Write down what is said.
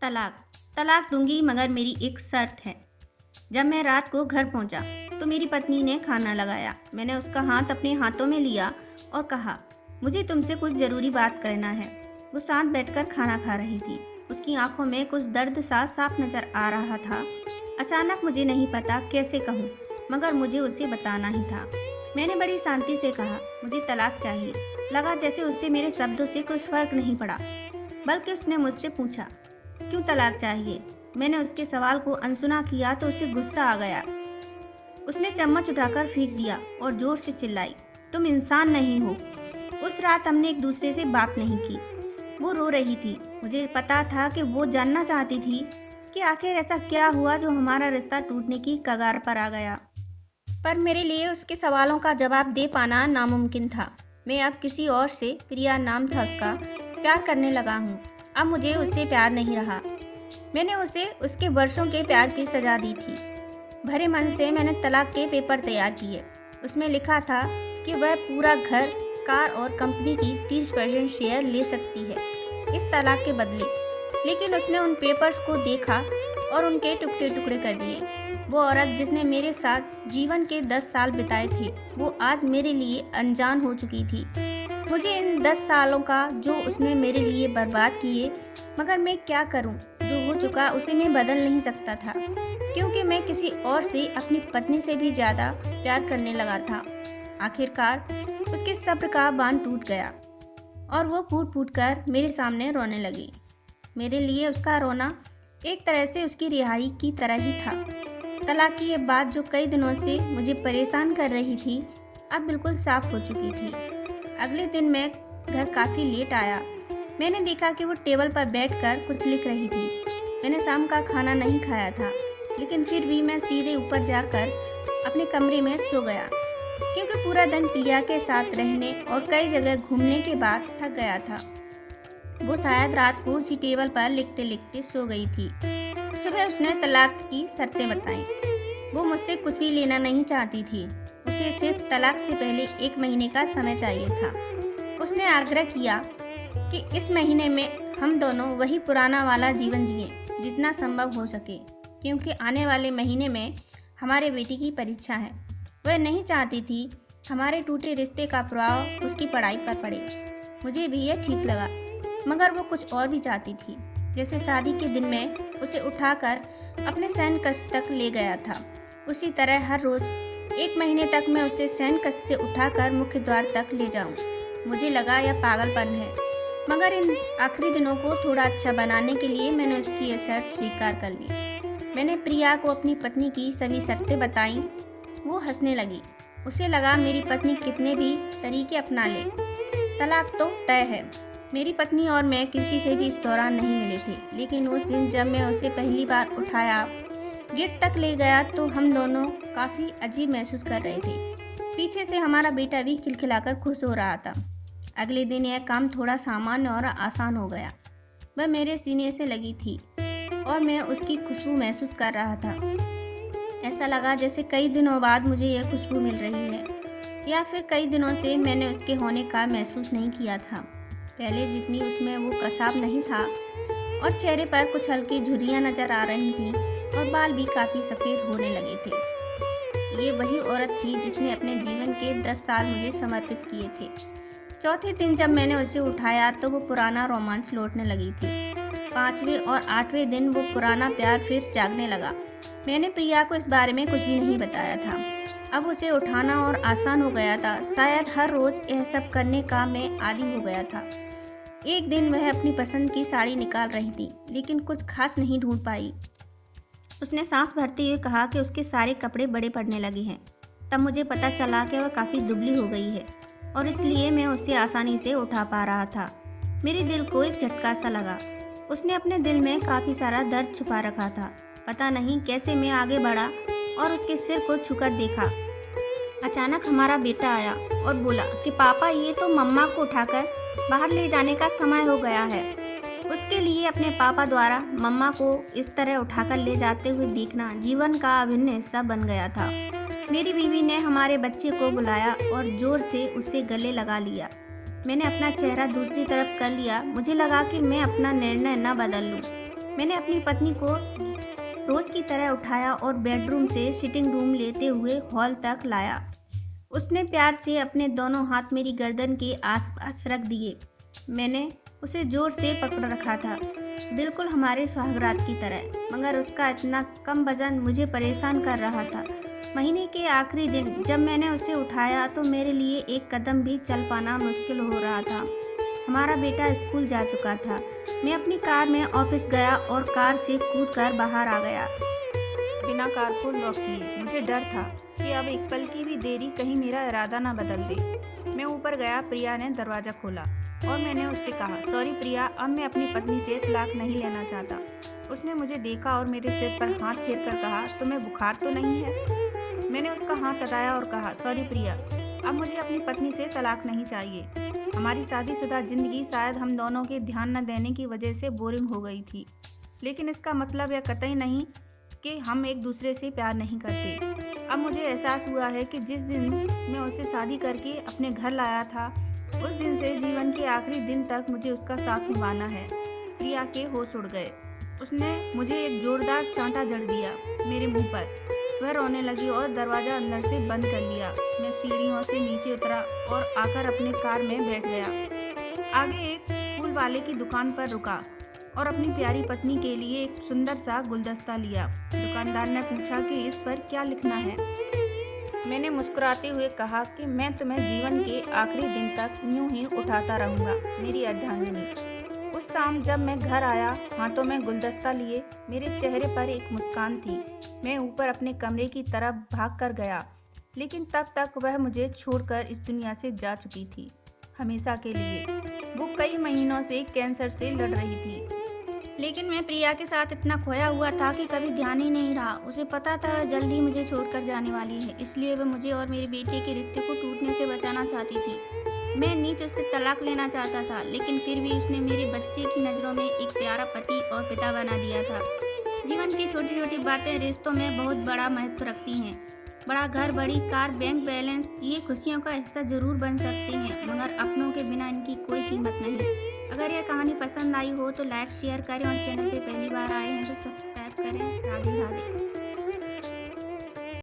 तलाक तलाक दूंगी मगर मेरी एक शर्त है। जब मैं रात को घर पहुंचा तो मेरी पत्नी ने खाना लगाया। मैंने उसका हाथ अपने हाथों में लिया और कहा, मुझे तुमसे कुछ ज़रूरी बात करना है। वो शांत बैठकर खाना खा रही थी। उसकी आंखों में कुछ दर्द सा साफ नज़र आ रहा था। अचानक मुझे नहीं पता कैसे कहूँ, मगर मुझे उसे बताना ही था। मैंने बड़ी शांति से कहा, मुझे तलाक चाहिए। लगा जैसे उससे मेरे शब्दों से कुछ फर्क नहीं पड़ा, बल्कि उसने मुझसे पूछा, क्यों तलाक चाहिए। मैंने उसके सवाल को अनसुना किया तो उसे गुस्सा आ गया। उसने चम्मच उठाकर फेंक दिया और जोर से चिल्लाई, तुम इंसान नहीं हो। उस रात हमने एक दूसरे से बात नहीं की। वो रो रही थी। मुझे पता था कि वो जानना चाहती थी कि आखिर ऐसा क्या हुआ जो हमारा रिश्ता टूटने की कगार पर आ गया। पर मेरे लिए उसके सवालों का जवाब दे पाना नामुमकिन था। मैं अब किसी और से, प्रिया नाम था उसका, प्यार करने लगा हूँ। अब मुझे उससे प्यार नहीं रहा। मैंने उसे उसके वर्षों के प्यार की सजा दी थी। भरे मन से मैंने तलाक के पेपर तैयार किए। उसमें लिखा था कि वह पूरा घर, कार और कंपनी की 30% शेयर ले सकती है इस तलाक के बदले। लेकिन उसने उन पेपर्स को देखा और उनके टुकड़े टुकड़े कर दिए। वो औरत जिसने मेरे साथ जीवन के 10 साल बिताए थे, वो आज मेरे लिए अनजान हो चुकी थी। मुझे इन 10 सालों का जो उसने मेरे लिए बर्बाद किए, मगर मैं क्या करूं? जो हो चुका उसे मैं बदल नहीं सकता था, क्योंकि मैं किसी और से, अपनी पत्नी से भी ज़्यादा प्यार करने लगा था। आखिरकार उसके सब्र का बांध टूट गया और वो फूट फूट कर मेरे सामने रोने लगी। मेरे लिए उसका रोना एक तरह से उसकी रिहाई की तरह ही था। तलाक की ये बात जो कई दिनों से मुझे परेशान कर रही थी, अब बिल्कुल साफ हो चुकी थी। अगले दिन मैं घर काफ़ी लेट आया। मैंने देखा कि वो टेबल पर बैठकर कुछ लिख रही थी। मैंने शाम का खाना नहीं खाया था, लेकिन फिर भी मैं सीधे ऊपर जाकर अपने कमरे में सो गया, क्योंकि पूरा दिन प्रिया के साथ रहने और कई जगह घूमने के बाद थक गया था। वो शायद रात को उसी टेबल पर लिखते लिखते सो गई थी। सुबह उसने तलाक की शर्तें बताईं। वो मुझसे कुछ भी लेना नहीं चाहती थी। उसे सिर्फ तलाक से पहले 1 महीने का समय चाहिए था। उसने आग्रह किया कि इस महीने में हम दोनों वही पुराना वाला जीवन जिएं, जितना संभव हो सके, क्योंकि आने वाले महीने में हमारे बेटी की परीक्षा है। वह नहीं चाहती थी हमारे टूटे रिश्ते का प्रभाव उसकी पढ़ाई पर पड़े। मुझे भी यह ठीक लगा, मगर वो कुछ और भी चाहती थी। जैसे शादी के दिन में उसे उठाकर अपने शयन कक्ष तक ले गया था, उसी तरह हर रोज़ 1 महीने तक मैं उसे शयन कक्ष से उठाकर मुख्य द्वार तक ले जाऊं। मुझे लगा यह पागलपन है, मगर इन आखिरी दिनों को थोड़ा अच्छा बनाने के लिए मैंने उसकी यह शर्त स्वीकार कर ली। मैंने प्रिया को अपनी पत्नी की सभी शर्तें बताईं। वो हंसने लगी। उसे लगा मेरी पत्नी कितने भी तरीके अपना ले, तलाक तो तय है। मेरी पत्नी और मैं किसी से भी इस दौरान नहीं मिले थे, लेकिन उस दिन जब मैं उसे पहली बार उठाया, गेट तक ले गया, तो हम दोनों काफ़ी अजीब महसूस कर रहे थे। पीछे से हमारा बेटा भी खिलखिलाकर खुश हो रहा था। अगले दिन यह काम थोड़ा सामान्य और आसान हो गया। वह मेरे सीने से लगी थी और मैं उसकी खुशबू महसूस कर रहा था। ऐसा लगा जैसे कई दिनों बाद मुझे यह खुशबू मिल रही है, या फिर कई दिनों से मैंने उसके होने का महसूस नहीं किया था। पहले जितनी उसमें वो कसाव नहीं था, और चेहरे पर कुछ हल्की झुर्रियाँ नज़र आ रही थीं और बाल भी काफ़ी सफ़ेद होने लगे थे। ये वही औरत थी जिसने अपने जीवन के 10 साल मुझे समर्पित किए थे। चौथे दिन जब मैंने उसे उठाया तो वो पुराना रोमांस लौटने लगी थी। 5वें और 8वें दिन वो पुराना प्यार फिर जागने लगा। मैंने प्रिया को इस बारे में कुछ भी नहीं बताया था। अब उसे उठाना और आसान हो गया था। शायद हर रोज़ यह सब करने का मैं आदी हो गया था। एक दिन वह अपनी पसंद की साड़ी निकाल रही थी, लेकिन कुछ खास नहीं ढूंढ पाई। उसने सांस भरते हुए कहा कि उसके सारे कपड़े बड़े पड़ने लगे हैं। तब मुझे पता चला कि वह काफ़ी दुबली हो गई है और इसलिए मैं उसे आसानी से उठा पा रहा था। मेरे दिल को एक झटका सा लगा। उसने अपने दिल में काफ़ी सारा दर्द छुपा रखा था। पता नहीं कैसे मैं आगे बढ़ा और उसके सिर को छूकर देखा। अचानक हमारा बेटा आया और बोला कि पापा, ये तो मम्मा को उठाकर बाहर ले जाने का समय हो गया है। उसके लिए अपने पापा द्वारा मम्मा को इस तरह उठाकर ले जाते हुए देखना जीवन का अभिन्न हिस्सा बन गया था। मेरी बीवी ने हमारे बच्चे को बुलाया और जोर से उसे गले लगा लिया। मैंने अपना चेहरा दूसरी तरफ कर लिया। मुझे लगा कि मैं अपना निर्णय न बदल लूं, मैंने अपनी पत्नी को रोज की तरह उठाया और बेडरूम से सिटिंग रूम लेते हुए हॉल तक लाया। उसने प्यार से अपने दोनों हाथ मेरी गर्दन के आसपास रख दिए। मैंने उसे जोर से पकड़ रखा था, बिल्कुल हमारे सुहागरात की तरह, मगर उसका इतना कम वजन मुझे परेशान कर रहा था। महीने के आखिरी दिन जब मैंने उसे उठाया तो मेरे लिए एक कदम भी चल पाना मुश्किल हो रहा था। हमारा बेटा स्कूल जा चुका था। मैं अपनी कार में ऑफिस गया और कार से कूदकर बाहर आ गया। बिना कार को लॉक किए मुझे डर था कि अब एक पल की भी देरी कहीं मेरा इरादा ना बदल दे। मैं ऊपर गया। प्रिया ने दरवाज़ा खोला और मैंने उससे कहा, सॉरी प्रिया, अब मैं अपनी पत्नी से तलाक नहीं लेना चाहता। उसने मुझे देखा और मेरे सिर पर हाथ फेर कर कहा, तुम्हें बुखार तो नहीं है? मैंने उसका हाथ हटाया और कहा, सॉरी प्रिया, अब मुझे अपनी पत्नी से तलाक नहीं चाहिए। हमारी शादीशुदा जिंदगी शायद हम दोनों के ध्यान न देने की वजह से बोरिंग हो गई थी, लेकिन इसका मतलब यह कतई नहीं कि हम एक दूसरे से प्यार नहीं करते। अब मुझे एहसास हुआ है कि जिस दिन मैं उसे शादी करके अपने घर लाया था, उस दिन से जीवन के आखिरी दिन तक मुझे उसका साथ निभाना है। प्रिया के होश उड़ गए। उसने मुझे एक जोरदार चांटा जड़ दिया मेरे मुंह पर। वह रोने लगी और दरवाज़ा अंदर से बंद कर लिया। मैं सीढ़ियों से नीचे उतरा और आकर अपने कार में बैठ गया। आगे एक फूल वाले की दुकान पर रुका और अपनी प्यारी पत्नी के लिए एक सुंदर सा गुलदस्ता लिया। दुकानदार ने पूछा कि इस पर क्या लिखना है। मैंने मुस्कुराते हुए कहा कि मैं तुम्हें जीवन के आखिरी दिन तक यूं ही उठाता रहूँगा, मेरी अर्धांगिनी। उस शाम जब मैं घर आया, हाथों में गुलदस्ता लिए, मेरे चेहरे पर एक मुस्कान थी। मैं ऊपर अपने कमरे की तरफ भाग कर गया, लेकिन तब तक वह मुझे छोड़कर इस दुनिया से जा चुकी थी, हमेशा के लिए। वो कई महीनों से कैंसर से लड़ रही थी, लेकिन मैं प्रिया के साथ इतना खोया हुआ था कि कभी ध्यान ही नहीं रहा। उसे पता था वह जल्द ही मुझे छोड़कर जाने वाली है, इसलिए वह मुझे और मेरे बेटे के रिश्ते को टूटने से बचाना चाहती थी। मैं नीच उससे तलाक लेना चाहता था, लेकिन फिर भी उसने मेरे बच्चे की नज़रों में एक प्यारा पति और पिता बना दिया था। जीवन की छोटी छोटी बातें रिश्तों में बहुत बड़ा महत्व रखती हैं। बड़ा घर, बड़ी कार, बैंक बैलेंस, ये खुशियों का हिस्सा जरूर बन सकते हैं, मगर अपनों के बिना इनकी कोई कीमत नहीं। अगर यह कहानी पसंद आई हो तो लाइक शेयर करें और चैनल पे पहली बार आए हैं तो सब्सक्राइब करें। राधे राधे।